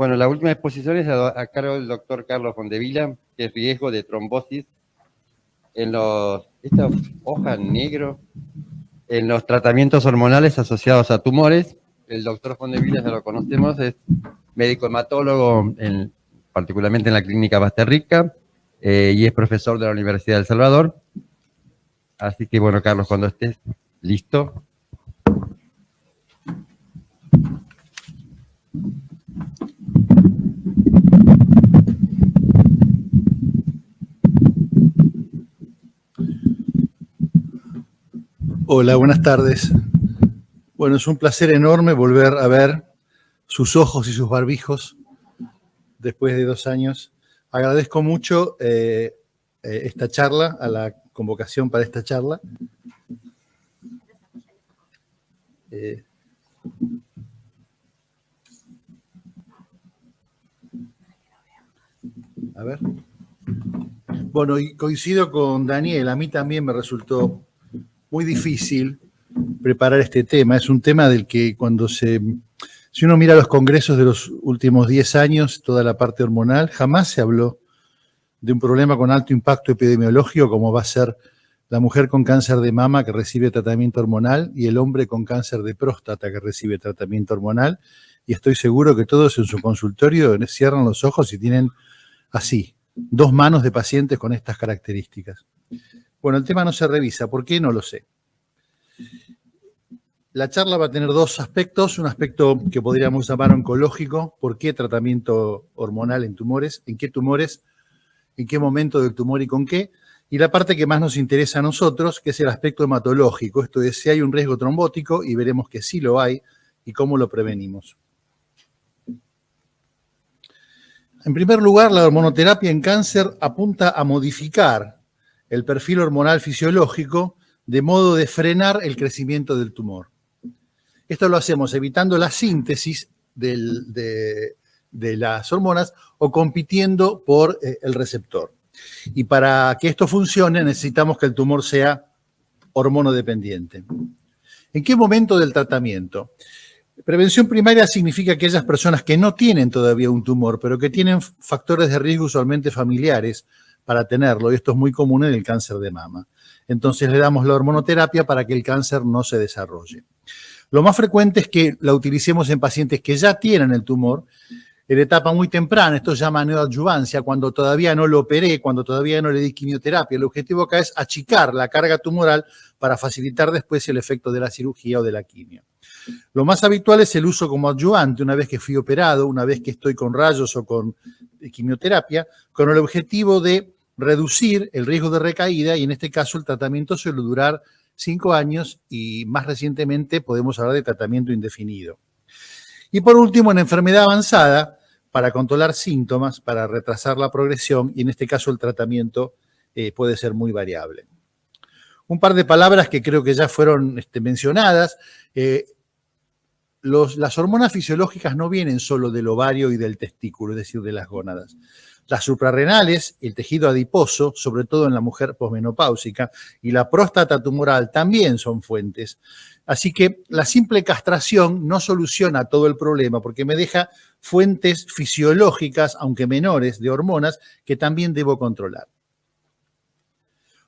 Bueno, la última exposición es a cargo del doctor Carlos Fondevila, que es riesgo de trombosis en esta hoja en negro, en los tratamientos hormonales asociados a tumores. El doctor Fondevila, ya lo conocemos, es médico hematólogo, particularmente en la clínica Basterrica, y es profesor de la Universidad de El Salvador. Así que, bueno, Carlos, cuando estés listo. Hola, buenas tardes. Bueno, es un placer enorme volver a ver sus ojos y sus barbijos después de 2 años. Agradezco mucho esta charla, a la convocación para esta charla. A ver. Bueno, y coincido con Daniel, a mí también me resultó muy difícil preparar este tema. Es un tema del que si uno mira los congresos de los últimos 10 años, toda la parte hormonal, jamás se habló de un problema con alto impacto epidemiológico como va a ser la mujer con cáncer de mama que recibe tratamiento hormonal y el hombre con cáncer de próstata que recibe tratamiento hormonal. Y estoy seguro que todos en su consultorio cierran los ojos y tienen así 2 manos de pacientes con estas características. Bueno, el tema no se revisa. ¿Por qué? No lo sé. La charla va a tener 2 aspectos. Un aspecto que podríamos llamar oncológico. ¿Por qué tratamiento hormonal en tumores? ¿En qué tumores? ¿En qué momento del tumor y con qué? Y la parte que más nos interesa a nosotros, que es el aspecto hematológico. Esto es si hay un riesgo trombótico, y veremos que sí lo hay, y cómo lo prevenimos. En primer lugar, la hormonoterapia en cáncer apunta a modificar el perfil hormonal fisiológico de modo de frenar el crecimiento del tumor. Esto lo hacemos evitando la síntesis de las hormonas o compitiendo por el receptor. Y para que esto funcione necesitamos que el tumor sea hormonodependiente. ¿En qué momento del tratamiento? Prevención primaria significa aquellas personas que no tienen todavía un tumor, pero que tienen factores de riesgo usualmente familiares para tenerlo, y esto es muy común en el cáncer de mama. Entonces le damos la hormonoterapia para que el cáncer no se desarrolle. Lo más frecuente es que la utilicemos en pacientes que ya tienen el tumor en etapa muy temprana. Esto se llama neoadjuvancia, cuando todavía no lo operé, cuando todavía no le di quimioterapia. El objetivo acá es achicar la carga tumoral para facilitar después el efecto de la cirugía o de la quimio. Lo más habitual es el uso como adyuvante una vez que fui operado, una vez que estoy con rayos o con quimioterapia, con el objetivo de reducir el riesgo de recaída, y en este caso el tratamiento suele durar 5 años y más recientemente podemos hablar de tratamiento indefinido. Y por último, en enfermedad avanzada, para controlar síntomas, para retrasar la progresión, y en este caso el tratamiento puede ser muy variable. Un par de palabras que creo que ya fueron mencionadas. Las hormonas fisiológicas no vienen solo del ovario y del testículo, es decir, de las gónadas. Las suprarrenales, el tejido adiposo, sobre todo en la mujer posmenopáusica, y la próstata tumoral también son fuentes. Así que la simple castración no soluciona todo el problema porque me deja fuentes fisiológicas, aunque menores, de hormonas que también debo controlar.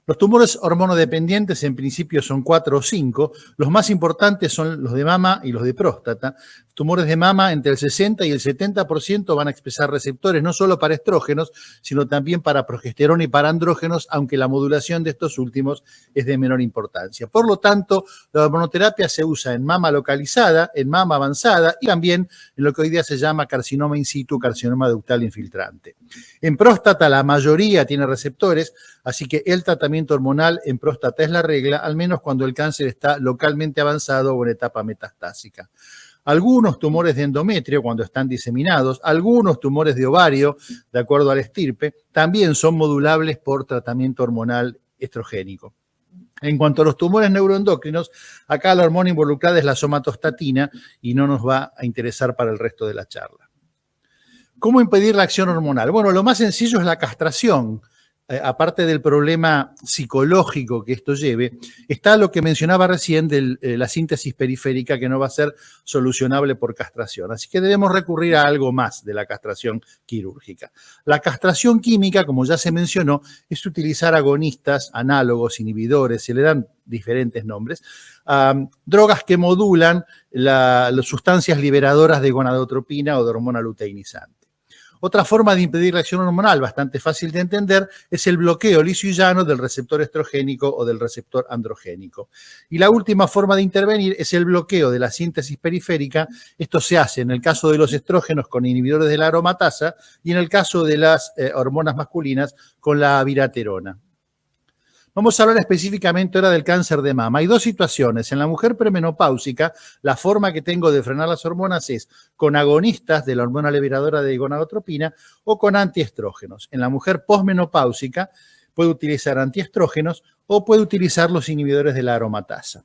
Los tumores hormonodependientes en principio son 4 o 5. Los más importantes son los de mama y los de próstata. Tumores de mama, entre el 60 y el 70% van a expresar receptores no solo para estrógenos, sino también para progesterona y para andrógenos, aunque la modulación de estos últimos es de menor importancia. Por lo tanto, la hormonoterapia se usa en mama localizada, en mama avanzada y también en lo que hoy día se llama carcinoma in situ, carcinoma ductal infiltrante. En próstata la mayoría tiene receptores, así que el tratamiento hormonal en próstata es la regla, al menos cuando el cáncer está localmente avanzado o en etapa metastásica. Algunos tumores de endometrio, cuando están diseminados, algunos tumores de ovario, de acuerdo al estirpe, también son modulables por tratamiento hormonal estrogénico. En cuanto a los tumores neuroendocrinos, acá la hormona involucrada es la somatostatina y no nos va a interesar para el resto de la charla. ¿Cómo impedir la acción hormonal? Bueno, lo más sencillo es la castración, aparte del problema psicológico que esto lleve, está lo que mencionaba recién de la síntesis periférica, que no va a ser solucionable por castración. Así que debemos recurrir a algo más de la castración quirúrgica. La castración química, como ya se mencionó, es utilizar agonistas, análogos, inhibidores, se le dan diferentes nombres, drogas que modulan las sustancias liberadoras de gonadotropina o de hormona luteinizante. Otra forma de impedir la acción hormonal, bastante fácil de entender, es el bloqueo liso y llano del receptor estrogénico o del receptor androgénico. Y la última forma de intervenir es el bloqueo de la síntesis periférica. Esto se hace en el caso de los estrógenos con inhibidores de la aromatasa y en el caso de las hormonas masculinas con la abiraterona. Vamos a hablar específicamente ahora del cáncer de mama. Hay dos situaciones. En la mujer premenopáusica, la forma que tengo de frenar las hormonas es con agonistas de la hormona liberadora de gonadotropina o con antiestrógenos. En la mujer posmenopáusica puede utilizar antiestrógenos o puede utilizar los inhibidores de la aromatasa.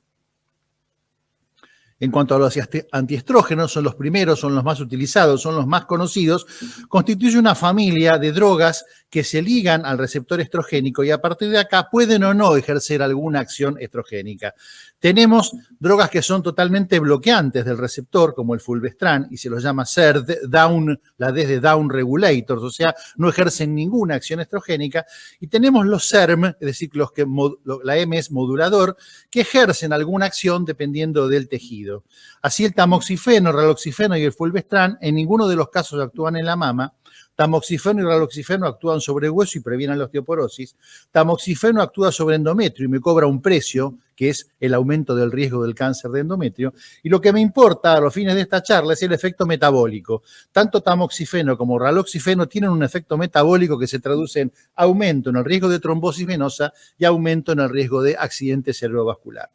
En cuanto a los antiestrógenos, son los primeros, son los más utilizados, son los más conocidos, constituye una familia de drogas que se ligan al receptor estrogénico y a partir de acá pueden o no ejercer alguna acción estrogénica. Tenemos drogas que son totalmente bloqueantes del receptor, como el fulvestrán, y se los llama SERD, la D de down regulators, o sea, no ejercen ninguna acción estrogénica. Y tenemos los SERM, es decir, la M es modulador, que ejercen alguna acción dependiendo del tejido. Así el tamoxifeno, raloxifeno y el fulvestrán en ninguno de los casos actúan en la mama. Tamoxifeno y raloxifeno actúan sobre hueso y previenen la osteoporosis. Tamoxifeno actúa sobre endometrio y me cobra un precio, que es el aumento del riesgo del cáncer de endometrio. Y lo que me importa a los fines de esta charla es el efecto metabólico. Tanto tamoxifeno como raloxifeno tienen un efecto metabólico que se traduce en aumento en el riesgo de trombosis venosa y aumento en el riesgo de accidente cerebrovascular.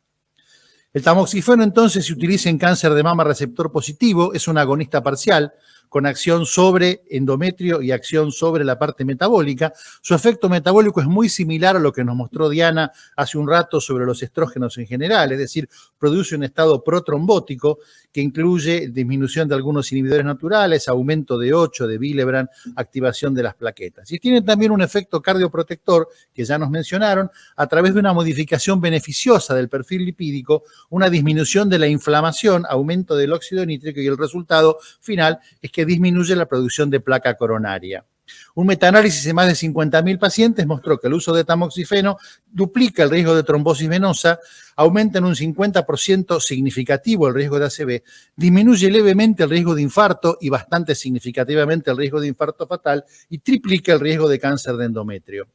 El tamoxifeno entonces se utiliza en cáncer de mama receptor positivo, es un agonista parcial con acción sobre endometrio y acción sobre la parte metabólica. Su efecto metabólico es muy similar a lo que nos mostró Diana hace un rato sobre los estrógenos en general, es decir, produce un estado protrombótico que incluye disminución de algunos inhibidores naturales, aumento de 8 de Willebrand, activación de las plaquetas. Y tiene también un efecto cardioprotector que ya nos mencionaron a través de una modificación beneficiosa del perfil lipídico, una disminución de la inflamación, aumento del óxido nítrico y el resultado final es que disminuye la producción de placa coronaria. Un metaanálisis de más de 50.000 pacientes mostró que el uso de tamoxifeno duplica el riesgo de trombosis venosa, aumenta en un 50% significativo el riesgo de ACV, disminuye levemente el riesgo de infarto y bastante significativamente el riesgo de infarto fatal y triplica el riesgo de cáncer de endometrio.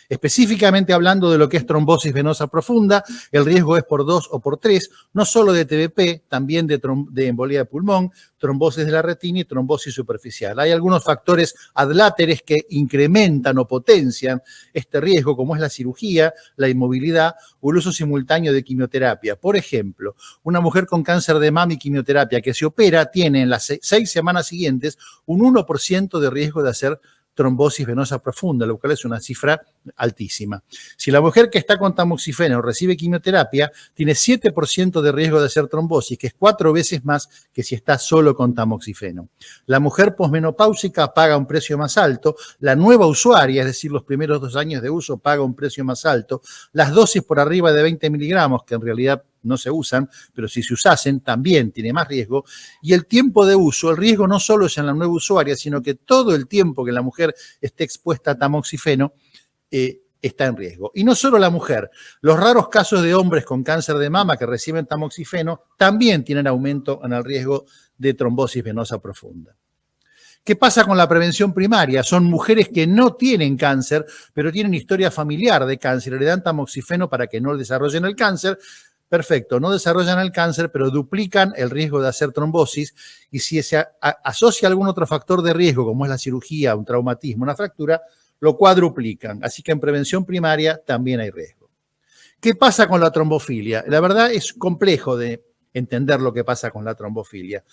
Específicamente hablando de lo que es trombosis venosa profunda, el riesgo es por 2 o por 3, no solo de TBP, también de embolía de pulmón, trombosis de la retina y trombosis superficial. Hay algunos factores adláteres que incrementan o potencian este riesgo, como es la cirugía, la inmovilidad o el uso simultáneo de quimioterapia. Por ejemplo, una mujer con cáncer de mama y quimioterapia que se opera tiene en las 6 semanas siguientes un 1% de riesgo de hacer trombosis venosa profunda, lo cual es una cifra altísima. Si la mujer que está con tamoxifeno recibe quimioterapia, tiene 7% de riesgo de hacer trombosis, que es 4 veces más que si está solo con tamoxifeno. La mujer posmenopáusica paga un precio más alto, la nueva usuaria, es decir, los primeros 2 años de uso, paga un precio más alto, las dosis por arriba de 20 miligramos, que en realidad no se usan, pero si se usasen también tiene más riesgo, y el tiempo de uso, el riesgo no solo es en la nueva usuaria, sino que todo el tiempo que la mujer esté expuesta a tamoxifeno está en riesgo. Y no solo la mujer, los raros casos de hombres con cáncer de mama que reciben tamoxifeno también tienen aumento en el riesgo de trombosis venosa profunda. ¿Qué pasa con la prevención primaria? Son mujeres que no tienen cáncer, pero tienen historia familiar de cáncer, le dan tamoxifeno para que no desarrollen el cáncer. Perfecto, no desarrollan el cáncer, pero duplican el riesgo de hacer trombosis y si se asocia algún otro factor de riesgo, como es la cirugía, un traumatismo, una fractura, lo cuadruplican. Así que en prevención primaria también hay riesgo. ¿Qué pasa con la trombofilia? La verdad es complejo de entender lo que pasa con la trombofilia.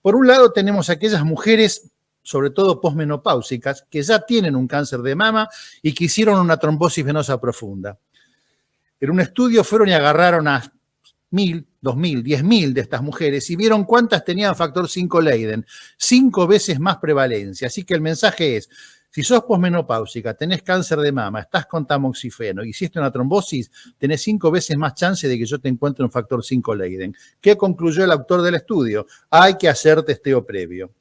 Por un lado tenemos aquellas mujeres, sobre todo posmenopáusicas, que ya tienen un cáncer de mama y que hicieron una trombosis venosa profunda. En un estudio fueron y agarraron a 1.000, 2.000, 10.000 de estas mujeres y vieron cuántas tenían factor 5 Leiden, 5 veces más prevalencia. Así que el mensaje es, Si sos posmenopáusica, tenés cáncer de mama, estás con tamoxifeno, hiciste una trombosis, tenés 5 veces más chance de que yo te encuentre un factor 5 Leiden. ¿Qué concluyó el autor del estudio? Hay que hacer testeo previo.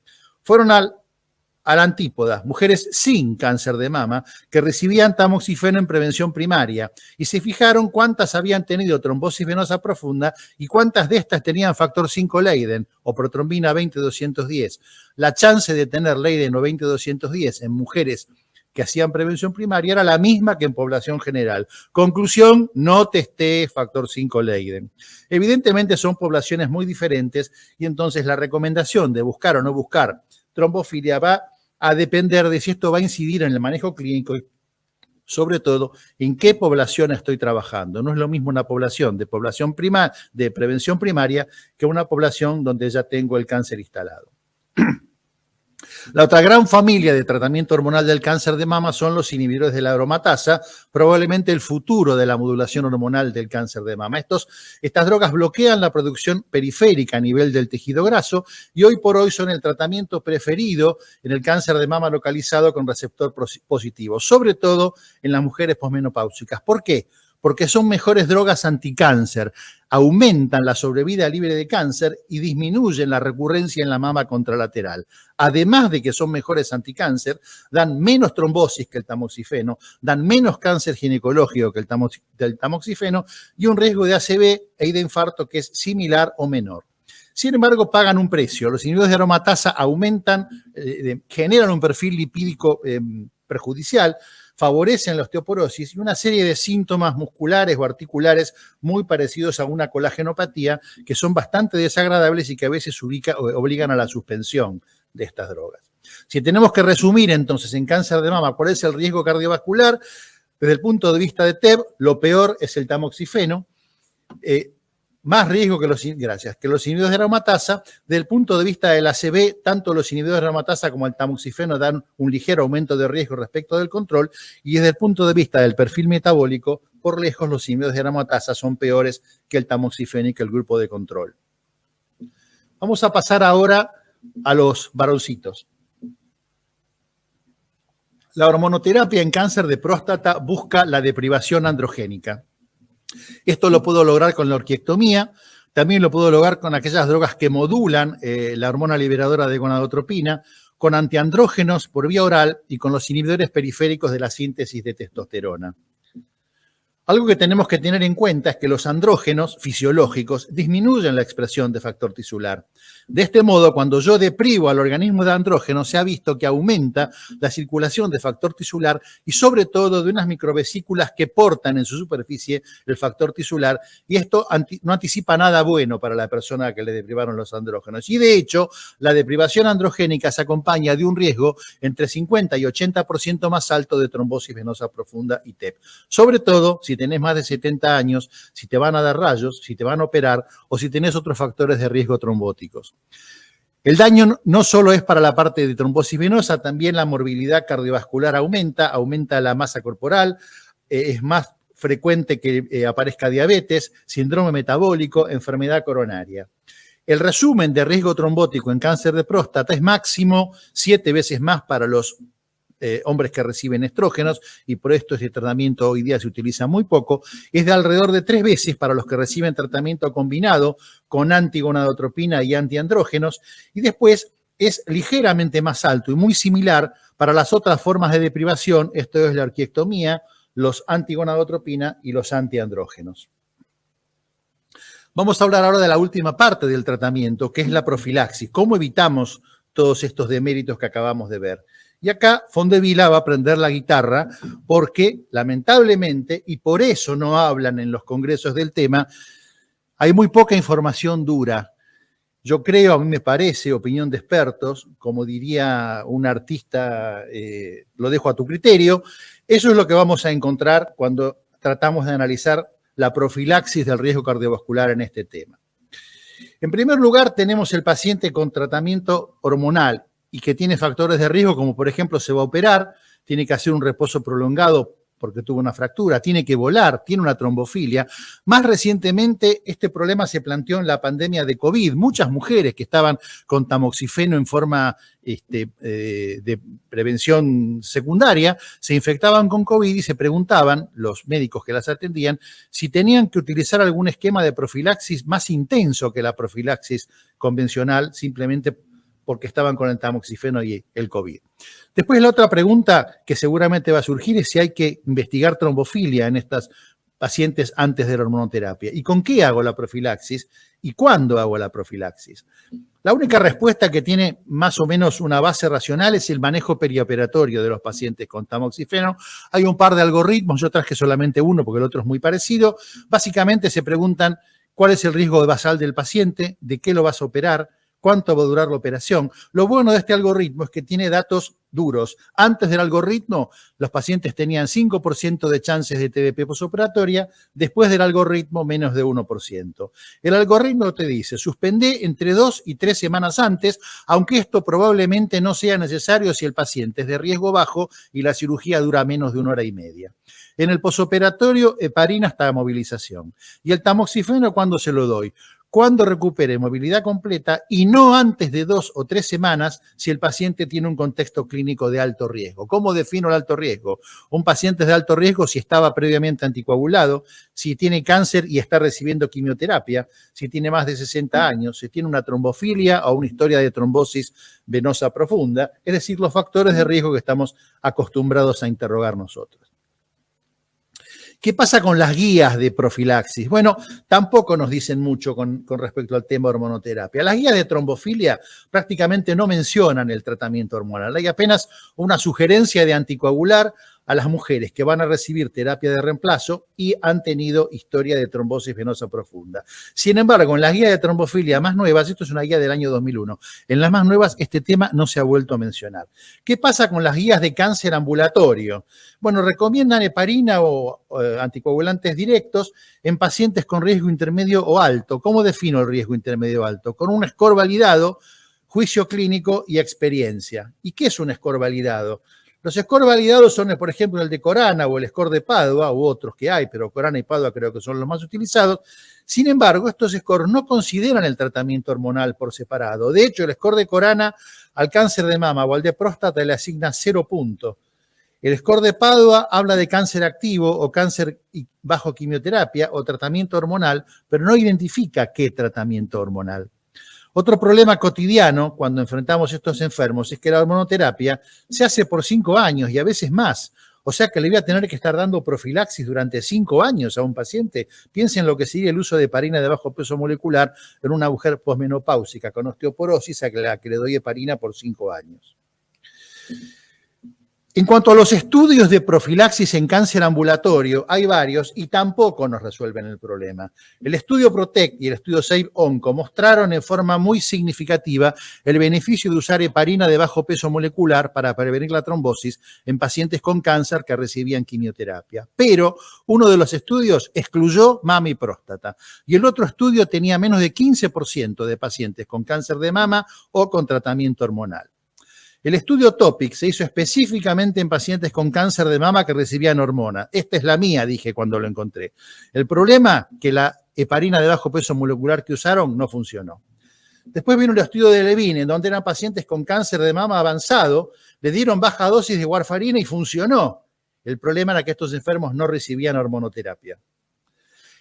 Fueron a la antípoda, mujeres sin cáncer de mama que recibían tamoxifeno en prevención primaria y se fijaron cuántas habían tenido trombosis venosa profunda y cuántas de estas tenían factor 5 Leiden o protrombina 20-210. La chance de tener Leiden o 20-210 en mujeres que hacían prevención primaria era la misma que en población general. Conclusión, no testé factor 5 Leiden. Evidentemente son poblaciones muy diferentes y entonces la recomendación de buscar o no buscar trombofilia va a depender de si esto va a incidir en el manejo clínico y sobre todo en qué población estoy trabajando. No es lo mismo una población de prevención primaria que una población donde ya tengo el cáncer instalado. La otra gran familia de tratamiento hormonal del cáncer de mama son los inhibidores de la aromatasa, probablemente el futuro de la modulación hormonal del cáncer de mama. Estas drogas bloquean la producción periférica a nivel del tejido graso y hoy por hoy son el tratamiento preferido en el cáncer de mama localizado con receptor positivo, sobre todo en las mujeres posmenopáusicas. ¿Por qué? Porque son mejores drogas anticáncer, aumentan la sobrevida libre de cáncer y disminuyen la recurrencia en la mama contralateral. Además de que son mejores anticáncer, dan menos trombosis que el tamoxifeno, dan menos cáncer ginecológico que el tamoxifeno y un riesgo de ACV y de infarto que es similar o menor. Sin embargo, pagan un precio. Los inhibidores de aromatasa aumentan, generan un perfil lipídico perjudicial, favorecen la osteoporosis y una serie de síntomas musculares o articulares muy parecidos a una colagenopatía que son bastante desagradables y que a veces obligan a la suspensión de estas drogas. Si tenemos que resumir entonces en cáncer de mama cuál es el riesgo cardiovascular, desde el punto de vista de TEB, lo peor es el tamoxifeno, más riesgo que los inhibidores de aromatasa. Desde el punto de vista del ACV, tanto los inhibidores de aromatasa como el tamoxifeno dan un ligero aumento de riesgo respecto del control, y desde el punto de vista del perfil metabólico, por lejos los inhibidores de aromatasa son peores que el tamoxifeno y que el grupo de control. Vamos a pasar ahora a los varoncitos. La hormonoterapia en cáncer de próstata busca la deprivación androgénica. Esto lo puedo lograr con la orquiectomía, también lo puedo lograr con aquellas drogas que modulan la hormona liberadora de gonadotropina, con antiandrógenos por vía oral y con los inhibidores periféricos de la síntesis de testosterona. Algo que tenemos que tener en cuenta es que los andrógenos fisiológicos disminuyen la expresión de factor tisular. De este modo, cuando yo deprivo al organismo de andrógenos, se ha visto que aumenta la circulación de factor tisular y sobre todo de unas microvesículas que portan en su superficie el factor tisular, y esto no anticipa nada bueno para la persona a que le deprivaron los andrógenos. Y de hecho, la deprivación androgénica se acompaña de un riesgo entre 50 y 80% más alto de trombosis venosa profunda y TEP. Sobre todo si tenés más de 70 años, si te van a dar rayos, si te van a operar o si tenés otros factores de riesgo trombóticos. El daño no solo es para la parte de trombosis venosa, también la morbilidad cardiovascular aumenta la masa corporal, es más frecuente que aparezca diabetes, síndrome metabólico, enfermedad coronaria. El resumen de riesgo trombótico en cáncer de próstata es máximo 7 veces más para los hombres que reciben estrógenos, y por esto este tratamiento hoy día se utiliza muy poco. Es de alrededor de 3 veces para los que reciben tratamiento combinado con antigonadotropina y antiandrógenos, y después es ligeramente más alto y muy similar para las otras formas de deprivación, esto es la orquiectomía, los antigonadotropina y los antiandrógenos. Vamos a hablar ahora de la última parte del tratamiento, que es la profilaxis. ¿Cómo evitamos todos estos deméritos que acabamos de ver? Y acá Fondevila va a aprender la guitarra porque, lamentablemente, y por eso no hablan en los congresos del tema, hay muy poca información dura. Yo creo, a mí me parece, opinión de expertos, como diría un artista, lo dejo a tu criterio, eso es lo que vamos a encontrar cuando tratamos de analizar la profilaxis del riesgo cardiovascular en este tema. En primer lugar, tenemos el paciente con tratamiento hormonal y que tiene factores de riesgo, como por ejemplo se va a operar, tiene que hacer un reposo prolongado porque tuvo una fractura, tiene que volar, tiene una trombofilia. Más recientemente, este problema se planteó en la pandemia de COVID. Muchas mujeres que estaban con tamoxifeno en forma de prevención secundaria se infectaban con COVID y se preguntaban, los médicos que las atendían, si tenían que utilizar algún esquema de profilaxis más intenso que la profilaxis convencional, simplemente porque estaban con el tamoxifeno y el COVID. Después la otra pregunta que seguramente va a surgir es si hay que investigar trombofilia en estas pacientes antes de la hormonoterapia. ¿Y con qué hago la profilaxis? ¿Y cuándo hago la profilaxis? La única respuesta que tiene más o menos una base racional es el manejo perioperatorio de los pacientes con tamoxifeno. Hay un par de algoritmos, yo traje solamente uno porque el otro es muy parecido. Básicamente se preguntan cuál es el riesgo basal del paciente, de qué lo vas a operar, cuánto va a durar la operación. Lo bueno de este algoritmo es que tiene datos duros. Antes del algoritmo, los pacientes tenían 5% de chances de TBP posoperatoria, después del algoritmo, menos de 1%. El algoritmo te dice, suspende entre 2 y 3 semanas antes, aunque esto probablemente no sea necesario si el paciente es de riesgo bajo y la cirugía dura menos de 1 hora y media. En el posoperatorio, heparina hasta movilización. Y el tamoxifeno, ¿cuándo se lo doy? Cuando recupere movilidad completa y no antes de 2 o 3 semanas si el paciente tiene un contexto clínico de alto riesgo. ¿Cómo defino el alto riesgo? Un paciente es de alto riesgo si estaba previamente anticoagulado, si tiene cáncer y está recibiendo quimioterapia, si tiene más de 60 años, si tiene una trombofilia o una historia de trombosis venosa profunda, es decir, los factores de riesgo que estamos acostumbrados a interrogar nosotros. ¿Qué pasa con las guías de profilaxis? Bueno, tampoco nos dicen mucho con respecto al tema hormonoterapia. Las guías de trombofilia prácticamente no mencionan el tratamiento hormonal. Hay apenas una sugerencia de anticoagular a las mujeres que van a recibir terapia de reemplazo y han tenido historia de trombosis venosa profunda. Sin embargo, en las guías de trombofilia más nuevas, esto es una guía del año 2001, en las más nuevas este tema no se ha vuelto a mencionar. ¿Qué pasa con las guías de cáncer ambulatorio? Bueno, recomiendan heparina o anticoagulantes directos en pacientes con riesgo intermedio o alto. ¿Cómo defino el riesgo intermedio o alto? Con un score validado, juicio clínico y experiencia. ¿Y qué es un score validado? Los scores validados son, por ejemplo, el de Corana o el score de Padua, u otros que hay, pero Corana y Padua creo que son los más utilizados. Sin embargo, estos scores no consideran el tratamiento hormonal por separado. De hecho, el score de Corana al cáncer de mama o al de próstata le asigna 0 puntos. El score de Padua habla de cáncer activo o cáncer bajo quimioterapia o tratamiento hormonal, pero no identifica qué tratamiento hormonal. Otro problema cotidiano cuando enfrentamos estos enfermos es que la hormonoterapia se hace por 5 años y a veces más. O sea que le voy a tener que estar dando profilaxis durante 5 años a un paciente. Piensen lo que sería el uso de heparina de bajo peso molecular en una mujer posmenopáusica con osteoporosis a la que le doy heparina por 5 años. En cuanto a los estudios de profilaxis en cáncer ambulatorio, hay varios y tampoco nos resuelven el problema. El estudio PROTECT y el estudio SAVE-ONCO mostraron en forma muy significativa el beneficio de usar heparina de bajo peso molecular para prevenir la trombosis en pacientes con cáncer que recibían quimioterapia. Pero uno de los estudios excluyó mama y próstata y el otro estudio tenía menos de 15% de pacientes con cáncer de mama o con tratamiento hormonal. El estudio TOPIC se hizo específicamente en pacientes con cáncer de mama que recibían hormona. Esta es la mía, dije cuando lo encontré. El problema, que la heparina de bajo peso molecular que usaron no funcionó. Después vino el estudio de Levine, en donde eran pacientes con cáncer de mama avanzado, le dieron baja dosis de warfarina y funcionó. El problema era que estos enfermos no recibían hormonoterapia.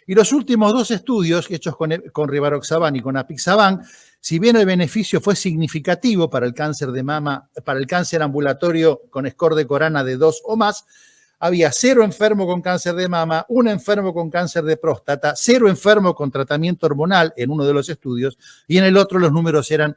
Y los últimos 2 estudios hechos con rivaroxaban y con apixaban, si bien el beneficio fue significativo para el cáncer de mama, para el cáncer ambulatorio con score de Corana de 2 o más, había 0 enfermo con cáncer de mama, 1 enfermo con cáncer de próstata, 0 enfermo con tratamiento hormonal en uno de los estudios y en el otro los números eran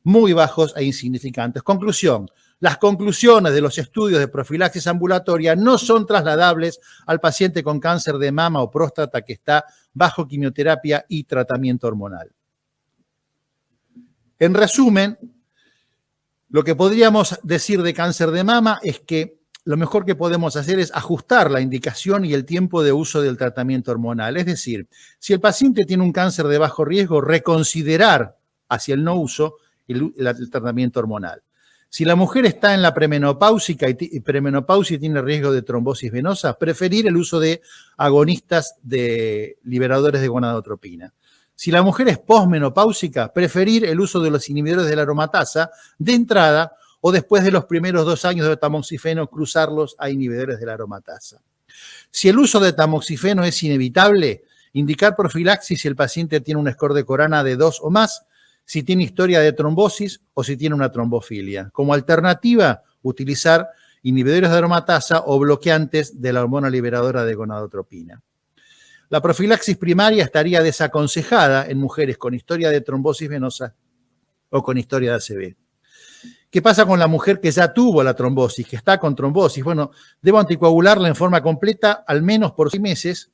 muy bajos e insignificantes. Conclusión. Las conclusiones de los estudios de profilaxis ambulatoria no son trasladables al paciente con cáncer de mama o próstata que está bajo quimioterapia y tratamiento hormonal. En resumen, lo que podríamos decir de cáncer de mama es que lo mejor que podemos hacer es ajustar la indicación y el tiempo de uso del tratamiento hormonal. Es decir, si el paciente tiene un cáncer de bajo riesgo, reconsiderar hacia el no uso el tratamiento hormonal. Si la mujer está en la premenopausia y tiene riesgo de trombosis venosa, preferir el uso de agonistas de liberadores de gonadotropina. Si la mujer es posmenopáusica, preferir el uso de los inhibidores de la aromatasa de entrada o después de los primeros 2 años de tamoxifeno, cruzarlos a inhibidores de la aromatasa. Si el uso de tamoxifeno es inevitable, indicar profilaxis si el paciente tiene un score de Corana de 2 o más, si tiene historia de trombosis o si tiene una trombofilia. Como alternativa, utilizar inhibidores de aromatasa o bloqueantes de la hormona liberadora de gonadotropina. La profilaxis primaria estaría desaconsejada en mujeres con historia de trombosis venosa o con historia de ACV. ¿Qué pasa con la mujer que ya tuvo la trombosis, que está con trombosis? Bueno, debo anticoagularla en forma completa al menos por 6 meses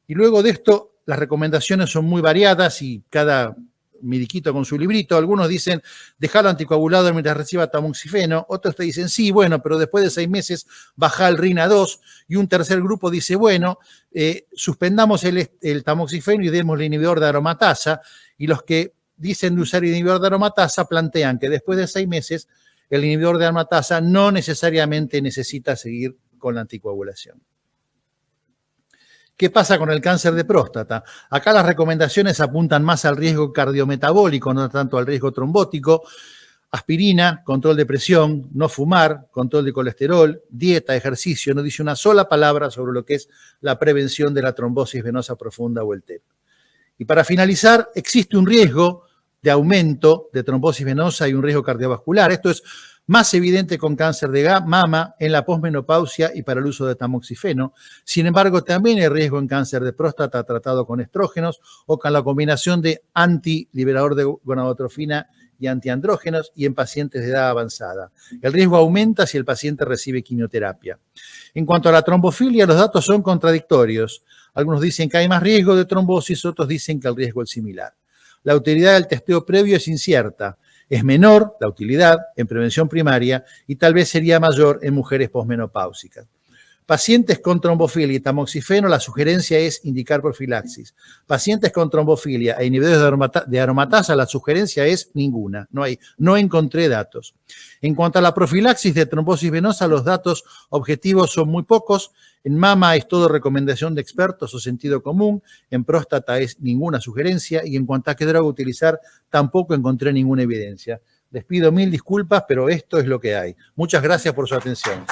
y luego de esto las recomendaciones son muy variadas y cada mediquito con su librito. Algunos dicen dejarlo anticoagulado mientras reciba tamoxifeno, otros te dicen sí, bueno, pero después de 6 meses baja el RIN a 2 y un tercer grupo dice, bueno, suspendamos el tamoxifeno y demos el inhibidor de aromatasa, y los que dicen de usar el inhibidor de aromatasa plantean que después de 6 meses el inhibidor de aromatasa no necesariamente necesita seguir con la anticoagulación. ¿Qué pasa con el cáncer de próstata? Acá las recomendaciones apuntan más al riesgo cardiometabólico, no tanto al riesgo trombótico. Aspirina, control de presión, no fumar, control de colesterol, dieta, ejercicio. No dice una sola palabra sobre lo que es la prevención de la trombosis venosa profunda o el TEP. Y para finalizar, existe un riesgo de aumento de trombosis venosa y un riesgo cardiovascular. Esto es más evidente con cáncer de mama, en la posmenopausia y para el uso de tamoxifeno. Sin embargo, también hay riesgo en cáncer de próstata tratado con estrógenos o con la combinación de antiliberador de gonadotrofina y antiandrógenos y en pacientes de edad avanzada. El riesgo aumenta si el paciente recibe quimioterapia. En cuanto a la trombofilia, los datos son contradictorios. Algunos dicen que hay más riesgo de trombosis, otros dicen que el riesgo es similar. La utilidad del testeo previo es incierta. Es menor la utilidad en prevención primaria y tal vez sería mayor en mujeres posmenopáusicas. Pacientes con trombofilia y tamoxifeno, la sugerencia es indicar profilaxis. Pacientes con trombofilia e inhibidores de aromatasa, la sugerencia es ninguna. No encontré datos. En cuanto a la profilaxis de trombosis venosa, los datos objetivos son muy pocos. En mama es todo recomendación de expertos o sentido común. En próstata es ninguna sugerencia. Y en cuanto a qué droga utilizar, tampoco encontré ninguna evidencia. Les pido 1000 disculpas, pero esto es lo que hay. Muchas gracias por su atención.